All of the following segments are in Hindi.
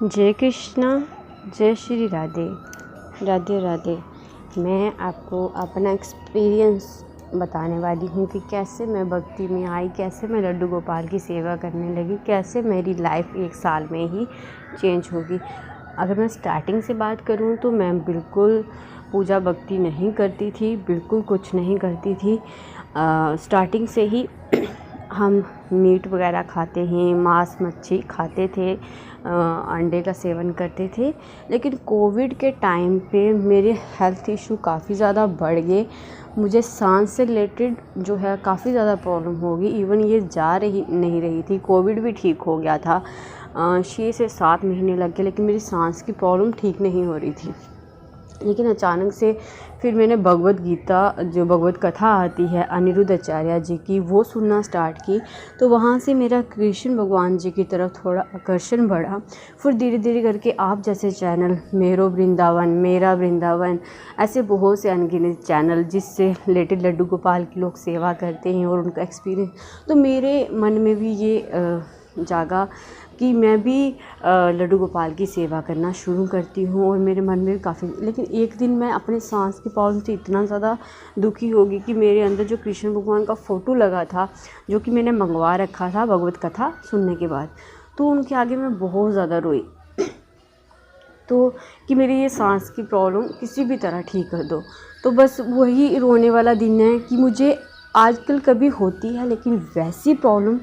जय कृष्णा, जय श्री राधे, राधे राधे। मैं आपको अपना एक्सपीरियंस बताने वाली हूँ कि कैसे मैं भक्ति में आई, कैसे मैं लड्डू गोपाल की सेवा करने लगी, कैसे मेरी लाइफ 1 साल में ही चेंज होगी। अगर मैं स्टार्टिंग से बात करूँ तो मैं बिल्कुल पूजा भक्ति नहीं करती थी, बिल्कुल कुछ नहीं करती थी। स्टार्टिंग से ही हम मीट वगैरह खाते हैं, मांस मच्छी खाते थे, अंडे का सेवन करते थे। लेकिन कोविड के टाइम पे मेरे हेल्थ इशू काफ़ी ज़्यादा बढ़ गए। मुझे सांस से रिलेटेड जो है काफ़ी ज़्यादा प्रॉब्लम हो गई। इवन ये जा रही नहीं रही थी। कोविड भी ठीक हो गया था, 6 से 7 महीने लग गए, लेकिन मेरी सांस की प्रॉब्लम ठीक नहीं हो रही थी। लेकिन अचानक से फिर मैंने भगवद गीता, जो भगवद कथा आती है अनिरुद्ध आचार्य जी की, वो सुनना स्टार्ट की। तो वहाँ से मेरा कृष्ण भगवान जी की तरफ थोड़ा आकर्षण बढ़ा। फिर धीरे धीरे करके आप जैसे चैनल, मेरो वृंदावन, मेरा वृंदावन, ऐसे बहुत से अनगिनत चैनल जिससे रिलेटेड लड्डू गोपाल की लोग सेवा करते हैं और उनका एक्सपीरियंस, तो मेरे मन में भी ये जागा कि मैं भी लड्डू गोपाल की सेवा करना शुरू करती हूँ। और मेरे मन में काफ़ी, लेकिन एक दिन मैं अपने सांस की प्रॉब्लम से इतना ज़्यादा दुखी हो गई कि मेरे अंदर जो कृष्ण भगवान का फ़ोटो लगा था, जो कि मैंने मंगवा रखा था भगवत कथा सुनने के बाद, तो उनके आगे मैं बहुत ज़्यादा रोई। तो कि मेरी ये सांस की प्रॉब्लम किसी भी तरह ठीक कर दो। तो बस वही रोने वाला दिन है कि मुझे आजकल कभी होती है, लेकिन वैसी प्रॉब्लम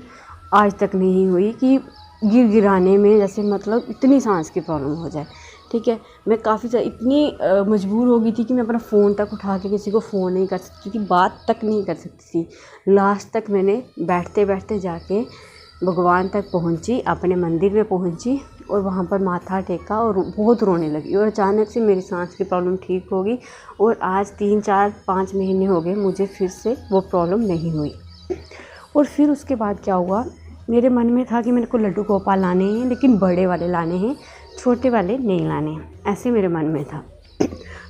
आज तक नहीं हुई कि गिराने में, जैसे मतलब इतनी सांस की प्रॉब्लम हो जाए। ठीक है, मैं काफ़ी ज़्यादा इतनी मजबूर हो गई थी कि मैं अपना फ़ोन तक उठा के किसी को फ़ोन नहीं कर सकती थी, बात तक नहीं कर सकती थी। लास्ट तक मैंने बैठते बैठते जाके भगवान तक पहुंची, अपने मंदिर में पहुंची और वहाँ पर माथा टेका और बहुत रोने लगी। और अचानक से मेरी सांस की प्रॉब्लम ठीक हो गई और आज 3, 4, 5 महीने हो गए, मुझे फिर से वो प्रॉब्लम नहीं हुई। और फिर उसके बाद क्या हुआ, मेरे मन में था कि मेरे को लड्डू गोपाल लाने हैं, लेकिन बड़े वाले लाने हैं, छोटे वाले नहीं लाने हैं, ऐसे मेरे मन में था।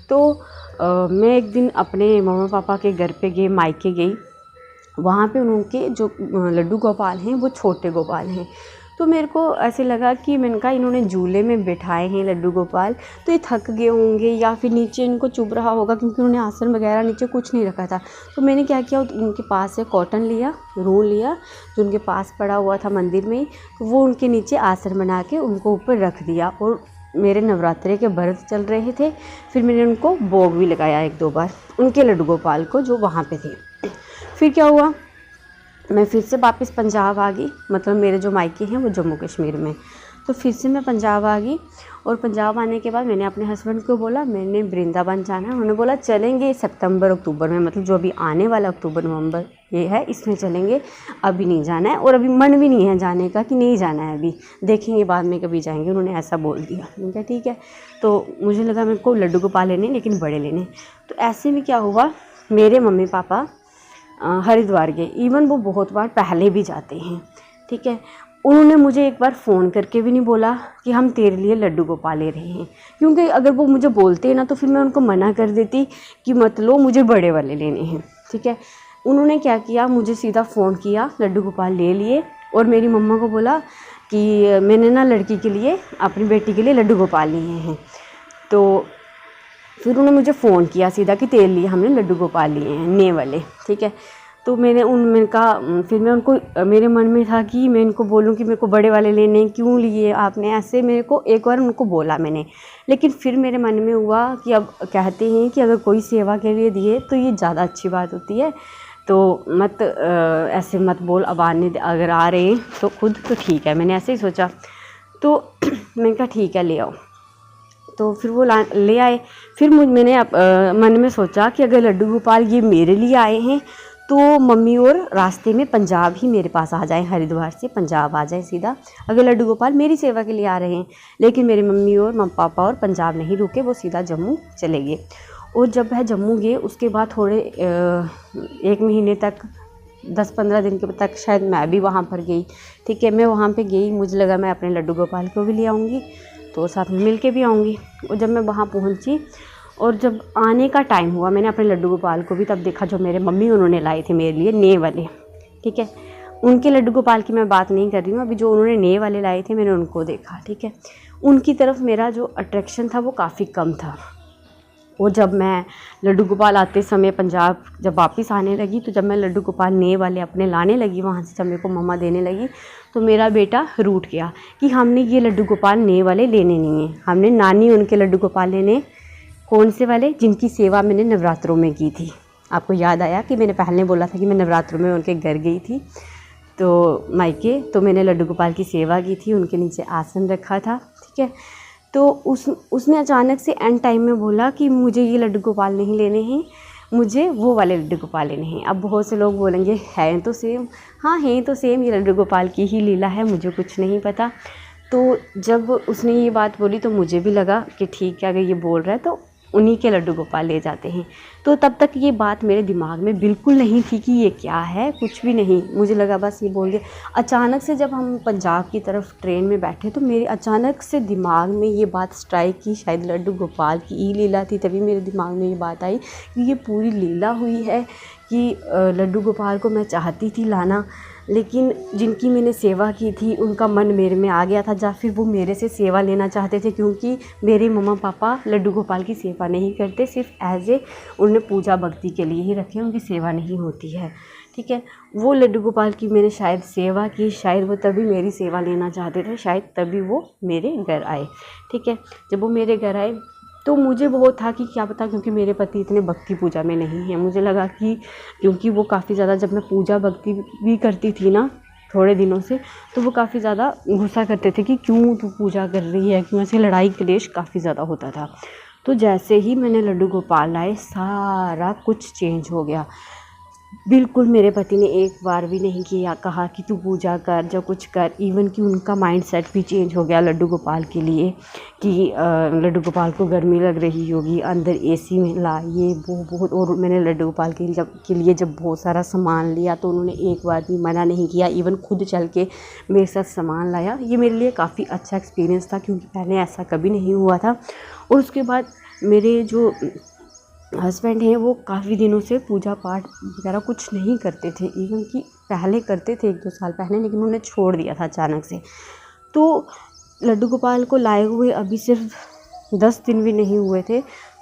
तो मैं एक दिन अपने मम्मा पापा के घर पे गई, मायके गई। वहाँ पे उनके जो लड्डू गोपाल हैं वो छोटे गोपाल हैं। तो मेरे को ऐसे लगा कि मैंने कहा इन्होंने झूले में बिठाए हैं लड्डू गोपाल, तो ये थक गए होंगे या फिर नीचे इनको चुभ रहा होगा, क्योंकि उन्होंने आसन वगैरह नीचे कुछ नहीं रखा था। तो मैंने क्या किया, उनके पास से कॉटन लिया, रून लिया जो उनके पास पड़ा हुआ था मंदिर में, तो वो उनके नीचे आसन बना के उनको ऊपर रख दिया। और मेरे नवरात्रे के व्रत चल रहे थे, फिर मैंने उनको भोग भी लगाया 1-2 बार उनके लड्डू गोपाल को जो वहाँ पे थे। फिर क्या हुआ, मैं फिर से वापस पंजाब आ गई। मतलब मेरे जो मायके हैं वो जम्मू कश्मीर में, तो फिर से मैं पंजाब आ गई। और पंजाब आने के बाद मैंने अपने हस्बैंड को बोला मैंने वृंदावन जाना है। उन्होंने बोला चलेंगे सितंबर अक्टूबर में, मतलब जो अभी आने वाला अक्टूबर नवंबर ये है, इसमें चलेंगे, अभी नहीं जाना है। और अभी मन भी नहीं है जाने का कि नहीं जाना है, अभी देखेंगे बाद में कभी जाएंगे, उन्होंने ऐसा बोल दिया। मैंने कहा ठीक है। तो मुझे लगा मेरे को लड्डू गोपाल लेने, लेकिन बड़े लेने। तो ऐसे में क्या हुआ, मेरे मम्मी पापा हरिद्वार गए, इवन वो बहुत बार पहले भी जाते हैं। ठीक है, उन्होंने मुझे एक बार फ़ोन करके भी नहीं बोला कि हम तेरे लिए लड्डू गोपाल ले रहे हैं, क्योंकि अगर वो मुझे बोलते ना तो फिर मैं उनको मना कर देती कि मत लो, मुझे बड़े वाले लेने हैं। ठीक है, उन्होंने क्या किया, मुझे सीधा फ़ोन किया, लड्डू गोपाल ले लिए। और मेरी मम्मा को बोला कि मैंने ना लड़की के लिए, अपनी बेटी के लिए लड्डू गोपाल लिए हैं। तो फिर उन्होंने मुझे फ़ोन किया सीधा कि तेरे लिए हमने लड्डू गोपाल लिए हैं, नए वाले। ठीक है, तो मैंने कहा, फिर मैं उनको, मेरे मन में था कि मैं इनको बोलूं कि मेरे को बड़े वाले लेने, क्यों लिए आपने, ऐसे मेरे को एक बार उनको बोला मैंने। लेकिन फिर मेरे मन में हुआ कि अब कहते हैं कि अगर कोई सेवा के लिए दिए तो ये ज़्यादा अच्छी बात होती है, तो मत ऐसे मत बोल, अब आने अगर आ रहे हैं तो खुद तो ठीक है। मैंने ऐसे ही सोचा। तो मैंने कहा ठीक है ले आओ। तो फिर वो ले आए। फिर मैंने मन में सोचा कि अगर लड्डू गोपाल ये मेरे लिए आए हैं तो मम्मी और रास्ते में पंजाब ही मेरे पास आ जाए, हरिद्वार से पंजाब आ जाए सीधा, अगर लड्डू गोपाल मेरी सेवा के लिए आ रहे हैं। लेकिन मेरे मम्मी और पापा और पंजाब नहीं रुके, वो सीधा जम्मू चले गए। और जब वह जम्मू गए उसके बाद थोड़े 1 महीने तक, 10-15 दिन के तक शायद मैं भी वहाँ पर गई। ठीक है, मैं वहाँ पे गई, मुझे लगा मैं अपने लड्डू गोपाल को भी ले आऊँगी तो साथ में मिल के भी आऊँगी। और जब मैं वहाँ पहुँची और जब आने का टाइम हुआ, मैंने अपने लड्डू गोपाल को भी तब देखा जो मेरे मम्मी उन्होंने लाए थे मेरे लिए, नए वाले। ठीक है, उनके लड्डू गोपाल की मैं बात नहीं कर रही हूँ, अभी जो उन्होंने नए वाले लाए थे मैंने उनको देखा, ठीक है। उनकी तरफ मेरा जो अट्रैक्शन था वो काफ़ी कम था। और जब मैं लड्डू गोपाल आते समय पंजाब जब वापस आने लगी, तो जब मैं लड्डू गोपाल नए वाले अपने लाने लगी वहाँ से, जब मेरे को मम्मा देने लगी, तो मेरा बेटा रूठ गया कि हमने ये लड्डू गोपाल नए वाले लेने नहीं हैं, हमने नानी उनके लड्डू गोपाल लेने। कौन से वाले? जिनकी सेवा मैंने नवरात्रों में की थी। आपको याद आया कि मैंने पहले बोला था कि मैं नवरात्रों में उनके घर गई थी तो मायके, तो मैंने लड्डू गोपाल की सेवा की थी, उनके नीचे आसन रखा था, ठीक है। तो उसने अचानक से एंड टाइम में बोला कि मुझे ये लड्डू गोपाल नहीं लेने हैं, मुझे वो वाले लड्डू गोपाल लेने हैं। अब बहुत से लोग बोलेंगे हैं तो सेम, हाँ हैं तो सेम, ये लड्डू गोपाल की ही लीला है, मुझे कुछ नहीं पता। तो जब उसने ये बात बोली तो मुझे भी लगा कि ठीक है, अगर ये बोल रहा है तो उन्हीं के लड्डू गोपाल ले जाते हैं। तो तब तक ये बात मेरे दिमाग में बिल्कुल नहीं थी कि ये क्या है, कुछ भी नहीं। मुझे लगा बस ये बोल दिया। अचानक से जब हम पंजाब की तरफ ट्रेन में बैठे तो मेरे अचानक से दिमाग में ये बात स्ट्राइक की, शायद लड्डू गोपाल की ही लीला थी। तभी मेरे दिमाग में ये बात आई कि ये पूरी लीला हुई है कि लड्डू गोपाल को मैं चाहती थी लाना, लेकिन जिनकी मैंने सेवा की थी उनका मन मेरे में आ गया था, या फिर वो मेरे से सेवा लेना चाहते थे, क्योंकि मेरे मम्मा पापा लड्डू गोपाल की सेवा नहीं करते, सिर्फ एज ए उन्हें पूजा भक्ति के लिए ही रखे, उनकी सेवा नहीं होती है, ठीक है। वो लड्डू गोपाल की मैंने शायद सेवा की, शायद वो तभी मेरी सेवा लेना चाहते थे, शायद तभी वो मेरे घर आए, ठीक है। जब वो मेरे घर आए तो मुझे बहुत था कि क्या पता, क्योंकि मेरे पति इतने भक्ति पूजा में नहीं हैं। मुझे लगा कि क्योंकि वो काफ़ी ज़्यादा, जब मैं पूजा भक्ति भी करती थी ना थोड़े दिनों से, तो वो काफ़ी ज़्यादा गुस्सा करते थे कि क्यों तू पूजा कर रही है, क्यों, ऐसे लड़ाई क्लेश काफ़ी ज़्यादा होता था। तो जैसे ही मैंने लड्डू गोपाल लाए सारा कुछ चेंज हो गया। बिल्कुल मेरे पति ने एक बार भी नहीं किया कहा कि तू पूजा कर, जो कुछ कर। इवन कि उनका माइंडसेट भी चेंज हो गया लड्डू गोपाल के लिए कि लड्डू गोपाल को गर्मी लग रही होगी, अंदर एसी में ला, ये वो बहुत। और मैंने लड्डू गोपाल के लिए जब बहुत सारा सामान लिया तो उन्होंने एक बार भी मना नहीं किया, इवन खुद चल के मेरे साथ सामान लाया। ये मेरे लिए काफ़ी अच्छा एक्सपीरियंस था, क्योंकि पहले ऐसा कभी नहीं हुआ था। और उसके बाद मेरे जो हस्बैंड हैं वो काफ़ी दिनों से पूजा पाठ वगैरह कुछ नहीं करते थे, इवन कि पहले करते थे 1-2 साल पहले, लेकिन उन्होंने छोड़ दिया था अचानक से। तो लड्डू गोपाल को लाए हुए अभी सिर्फ 10 दिन भी नहीं हुए थे,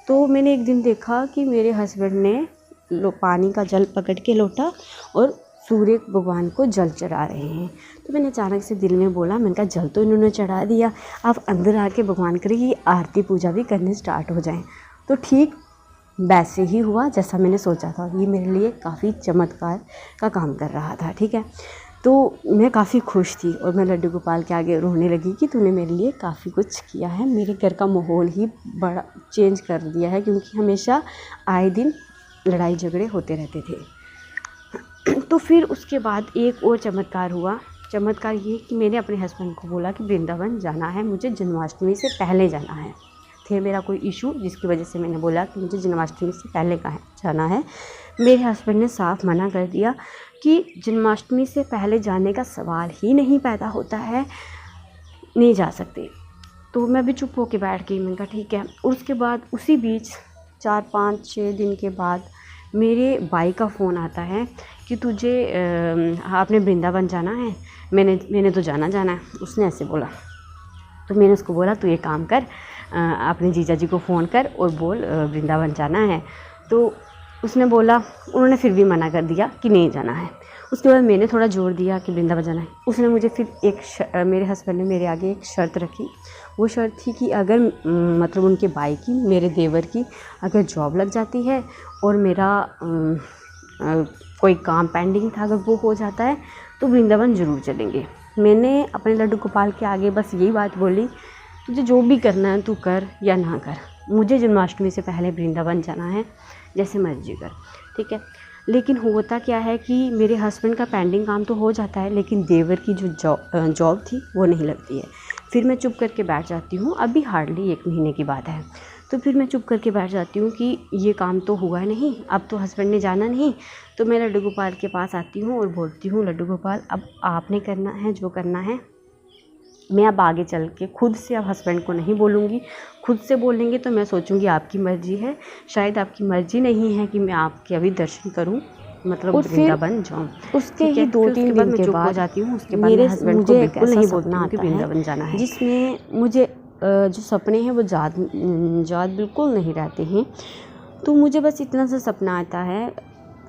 तो मैंने एक दिन देखा कि मेरे हस्बैंड ने पानी का जल पकड़ के लोटा और सूर्य भगवान को जल चढ़ा रहे हैं। तो मैंने अचानक से दिल में बोला, मैंने कहा जल तो इन्होंने चढ़ा दिया, आप अंदर आके भगवान करें कि आरती पूजा भी करने स्टार्ट हो जाएं। तो ठीक वैसे ही हुआ जैसा मैंने सोचा था। ये मेरे लिए काफ़ी चमत्कार का काम कर रहा था, ठीक है। तो मैं काफ़ी खुश थी और मैं लड्डू गोपाल के आगे रोने लगी कि तूने मेरे लिए काफ़ी कुछ किया है, मेरे घर का माहौल ही बड़ा चेंज कर दिया है, क्योंकि हमेशा आए दिन लड़ाई झगड़े होते रहते थे। तो फिर उसके बाद एक और चमत्कार हुआ। चमत्कार ये कि मैंने अपने हस्बैंड को बोला कि वृंदावन जाना है, मुझे जन्माष्टमी से पहले जाना है। थे मेरा कोई इशू जिसकी वजह से मैंने बोला कि मुझे जन्माष्टमी से पहले जाना है। मेरे हस्बैंड ने साफ मना कर दिया कि जन्माष्टमी से पहले जाने का सवाल ही नहीं पैदा होता है, नहीं जा सकते। तो मैं भी चुप होकर बैठ गई, मैंने कहा ठीक है। और उसके बाद उसी बीच 4-5-6 दिन के बाद मेरे भाई का फ़ोन आता है कि तुझे आपने वृंदावन जाना है। मैंने तो जाना है, उसने ऐसे बोला। तो मैंने उसको बोला तू ये काम कर, अपने जीजा जी को फ़ोन कर और बोल वृंदावन जाना है। तो उसने बोला, उन्होंने फिर भी मना कर दिया कि नहीं जाना है। उसके बाद मैंने थोड़ा जोर दिया कि वृंदावन जाना है। उसने मुझे फिर मेरे हस्बैंड ने मेरे आगे एक शर्त रखी। वो शर्त थी कि अगर मतलब उनके भाई की, मेरे देवर की अगर जॉब लग जाती है और मेरा कोई काम पेंडिंग था अगर वो हो जाता है तो वृंदावन ज़रूर चलेंगे। मैंने अपने लड्डू गोपाल के आगे बस यही बात बोली, तुझे जो भी करना है तू कर या ना कर, मुझे जन्माष्टमी से पहले वृंदावन जाना है, जैसे मर्जी कर, ठीक है। लेकिन होता क्या है कि मेरे हस्बैंड का पेंडिंग काम तो हो जाता है, लेकिन देवर की जो जॉब थी वो नहीं लगती है। फिर मैं चुप करके बैठ जाती हूँ, अभी हार्डली 1 महीने की बात है। तो फिर मैं चुप करके बैठ जाती हूँ कि ये काम तो हुआ नहीं, अब तो हस्बैंड ने जाना नहीं। तो मैं लड्डू गोपाल के पास आती हूँ और बोलती हूँ, लड्डू गोपाल अब आपने करना है जो करना है, मैं अब आगे चल के खुद से अब हस्बैंड को नहीं बोलूँगी। खुद से बोलेंगे तो मैं सोचूंगी आपकी मर्ज़ी है, शायद आपकी मर्ज़ी नहीं है कि मैं आपके अभी दर्शन करूँ, मतलब और फिर वृंदावन जाऊँ। उसके ही 2-3 दिन के बाद जाती हूँ, उसके बाद मेरे हस्बैंड को मुझे बिल्कुल ऐसा नहीं सपना बोलती हूँ कि आता है वृंदावन जाना है, जिसमें मुझे जो सपने हैं वो याद बिल्कुल नहीं रहते हैं। तो मुझे बस इतना सा सपना आता है,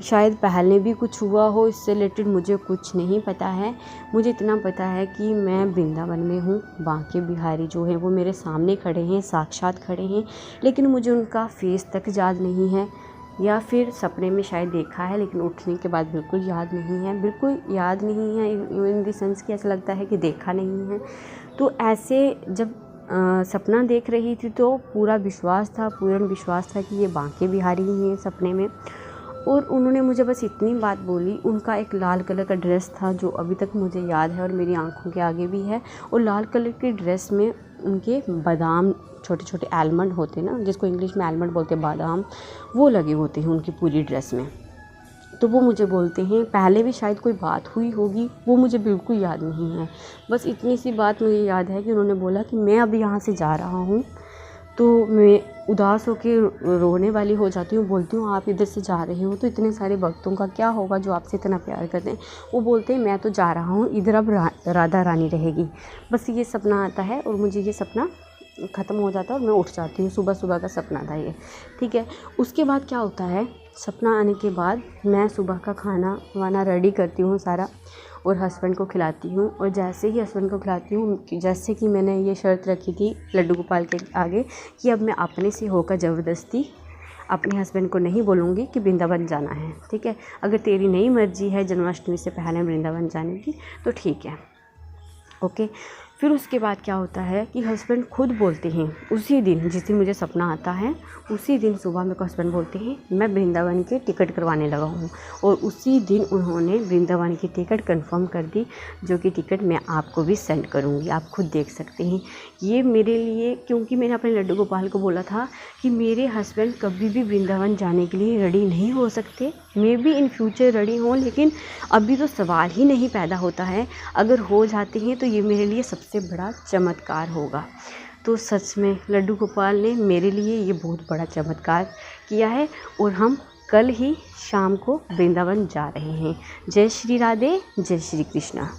शायद पहले भी कुछ हुआ हो, इससे रिलेटेड मुझे कुछ नहीं पता है। मुझे इतना पता है कि मैं वृंदावन में हूँ, बांके बिहारी जो हैं वो मेरे सामने खड़े हैं, साक्षात खड़े हैं, लेकिन मुझे उनका फेस तक याद नहीं है, या फिर सपने में शायद देखा है लेकिन उठने के बाद बिल्कुल याद नहीं है, बिल्कुल याद नहीं है इन द सेंस कि ऐसा लगता है कि देखा नहीं है। तो ऐसे जब सपना देख रही थी तो पूरा पूर्ण विश्वास था कि ये बांके बिहारी ही हैं सपने में। और उन्होंने मुझे बस इतनी बात बोली, उनका एक लाल कलर का ड्रेस था जो अभी तक मुझे याद है और मेरी आंखों के आगे भी है, और लाल कलर के ड्रेस में उनके बादाम, छोटे छोटे आलमंड होते हैं ना, जिसको इंग्लिश में आलमंड बोलते हैं, बादाम, वो लगे होते हैं उनकी पूरी ड्रेस में। तो वो मुझे बोलते हैं, पहले भी शायद कोई बात हुई होगी, वो मुझे बिल्कुल याद नहीं है, बस इतनी सी बात मुझे याद है कि उन्होंने बोला कि मैं अब यहाँ से जा रहा हूँ। तो मैं उदास होकर रोने वाली हो जाती हूँ, बोलती हूँ आप इधर से जा रहे हो तो इतने सारे भक्तों का क्या होगा जो आपसे इतना प्यार करते हैं। वो बोलते हैं मैं तो जा रहा हूँ, इधर अब राधा रानी रहेगी। बस ये सपना आता है और मुझे ये सपना ख़त्म हो जाता है और मैं उठ जाती हूँ। सुबह सुबह का सपना था ये, ठीक है। उसके बाद क्या होता है, सपना आने के बाद मैं सुबह का खाना वाना रेडी करती हूँ सारा, और हस्बैंड को खिलाती हूँ। और जैसे ही हस्बैंड को खिलाती हूँ, जैसे कि मैंने ये शर्त रखी थी लड्डू गोपाल के आगे कि अब मैं अपने से होकर ज़बरदस्ती अपने हस्बैंड को नहीं बोलूँगी कि वृंदावन जाना है, ठीक है। अगर तेरी नई मर्जी है जन्माष्टमी से पहले वृंदावन जाने की तो ठीक है, ओके। फिर उसके बाद क्या होता है कि हस्बैंड खुद बोलते हैं उसी दिन, जिस दिन मुझे सपना आता है उसी दिन सुबह मेरे को हस्बैंड बोलते हैं मैं वृंदावन की टिकट करवाने लगा हूँ। और उसी दिन उन्होंने वृंदावन की टिकट कंफर्म कर दी, जो कि टिकट मैं आपको भी सेंड करूँगी, आप खुद देख सकते हैं। ये मेरे लिए, क्योंकि मैंने अपने लड्डू गोपाल को बोला था कि मेरे हस्बैंड कभी भी वृंदावन जाने के लिए रेडी नहीं हो सकते, मैं भी इन फ्यूचर रेडी हूँ, लेकिन अभी तो सवाल ही नहीं पैदा होता है। अगर हो जाते हैं तो ये मेरे लिए सबसे बड़ा चमत्कार होगा। तो सच में लड्डू गोपाल ने मेरे लिए ये बहुत बड़ा चमत्कार किया है, और हम कल ही शाम को वृंदावन जा रहे हैं। जय श्री राधे, जय श्री कृष्णा।